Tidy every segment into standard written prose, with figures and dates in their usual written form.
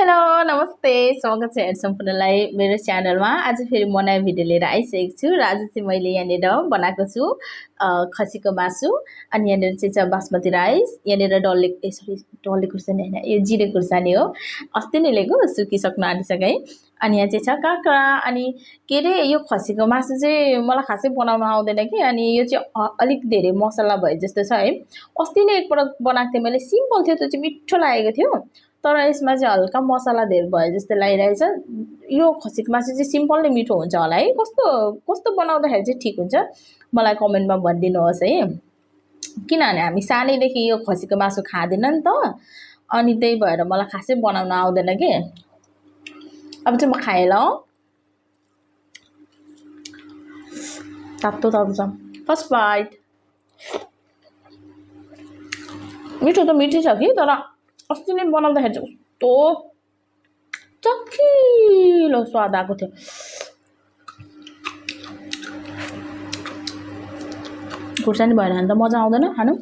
Hello नमस्ते स्वागत छ सम्पूर्णलाई मेरो च्यानलमा। आज फेरि म नयाँ भिडियो लिएर आइसकेको छु र आज चाहिँ मैले यहाँनिर बनाएको छु खसीको मासु। अनि यहाँनिर चाहिँ छ बासमती राइस, यहाँनिर डल्ले खुर्सानी हैन, यो जिरे खुर्सानी हो, अस्ति नै लिएको, सुकिसक्न आँटिसके है। अनि यहाँ चाहिँ छ काँक्रा। अनि के रे यो खसीको मासु चाहिँ मलाई खासै बनाउन आउँदैन कि, अनि यो चाहिँ अलिक धेरै मसला भए जस्तो छ है। अस्ति नै एकपटक बनाएको थिएँ मैले, सिम्पल थियो, त्यो चाहिँ मिठो लागेको थियो, तर यसमा चाहिँ हल्का मसला धेरै भयो जस्तो लागिरहेछ। यो खसीको मासु चाहिँ सिम्पल नै मिठो हुन्छ होला है, कस्तो कस्तो बनाउँदाखेरि चाहिँ ठिक हुन्छ मलाई कमेन्टमा भनिदिनुहोस् है। किनभने हामी सानैदेखि यो खसीको मासु खाँदैन नि त, अनि त्यही भएर मलाई खासै बनाउन आउँदैन कि। अब चाहिँ म खाएँ ल, तातो तातो छ फर्स्ट बाइट। मिठो त मिठै छ कि, तर अस्ति नै बनाउँदाखेरि चाहिँ कस्तो चखिलो स्वाद आएको थियो। खुर्सानी भएन भने त मजा आउँदैन खानु।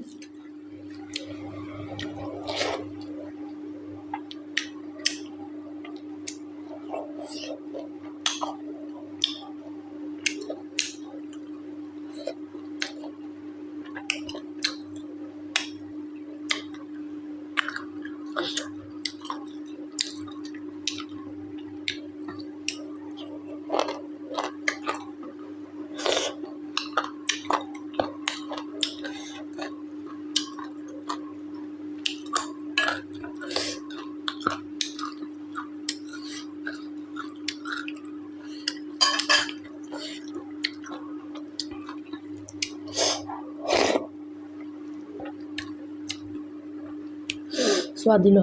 स्वादिलो।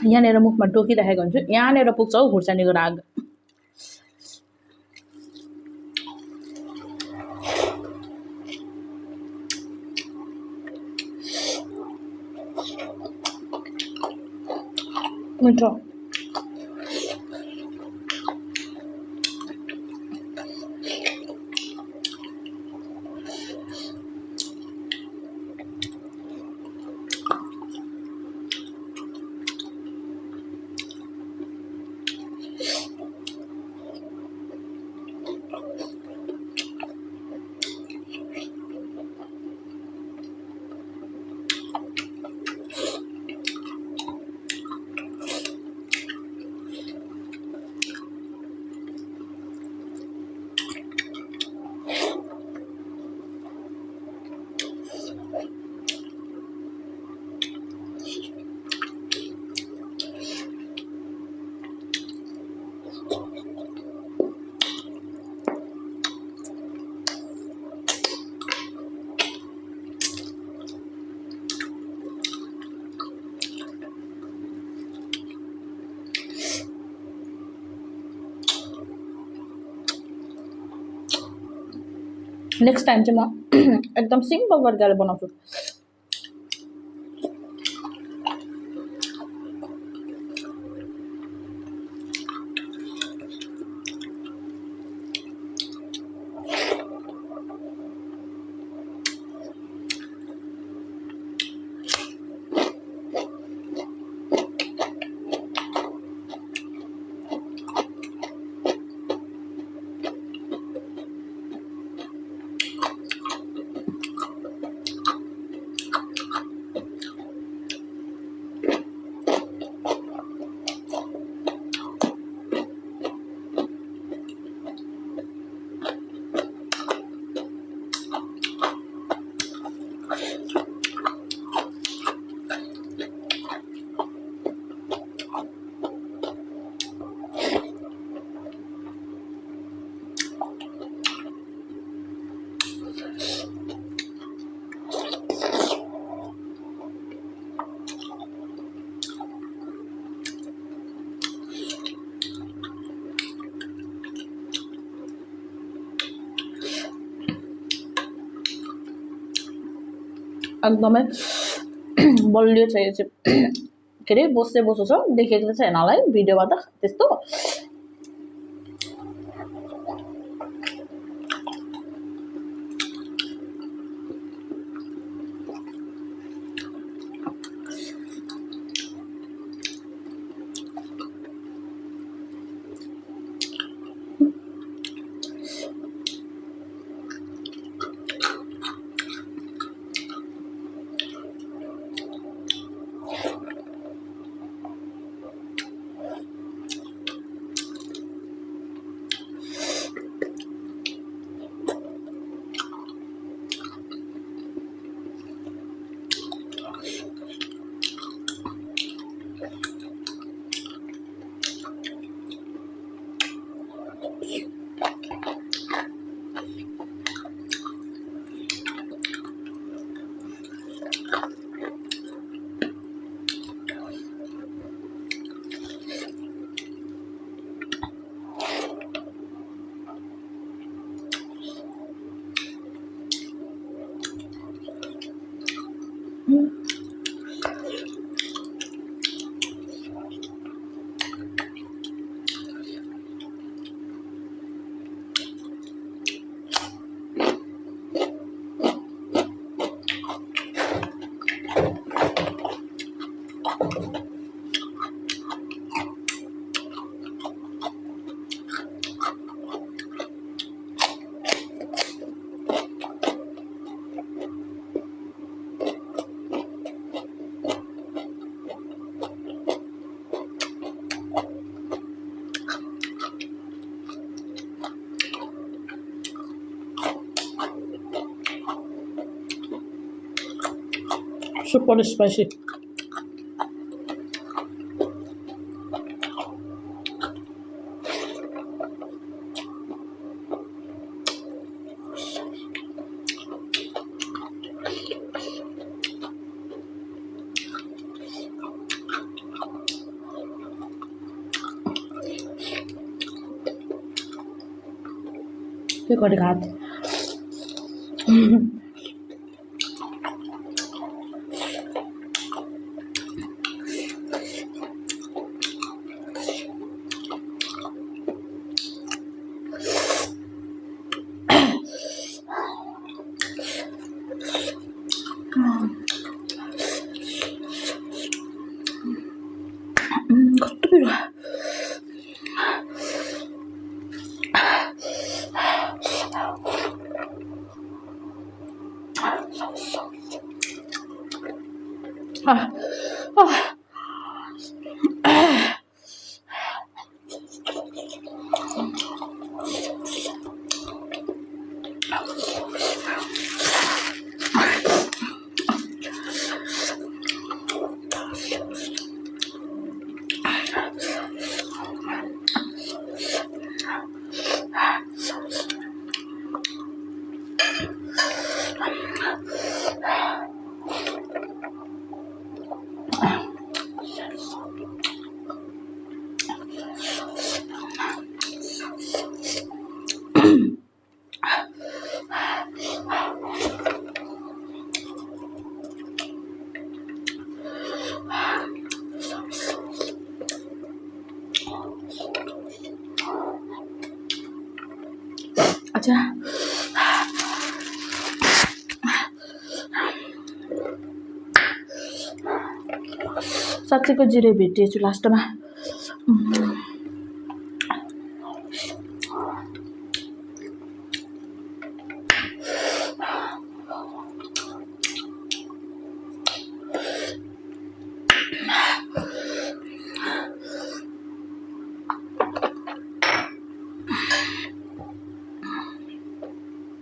यहाँनिर मुखमा टोकिराखेको हुन्छु, यहाँनिर पुग्छ हौ खुर्सानीको राग। मिठो। नेक्स्ट टाइम चाहिँ म एकदम सिम्पल तरिकाले बनाउँछु। एकदमै बलियो छ यो चाहिँ। के अरे बोसो बोसो छ, देखेको छैन होला है भिडियोमा त त्यस्तो। super spicy. Cái con gạt. Kottu biru. Ah, ah. अच्छा साँच्चैको जिरे भेटिएछु लास्टमा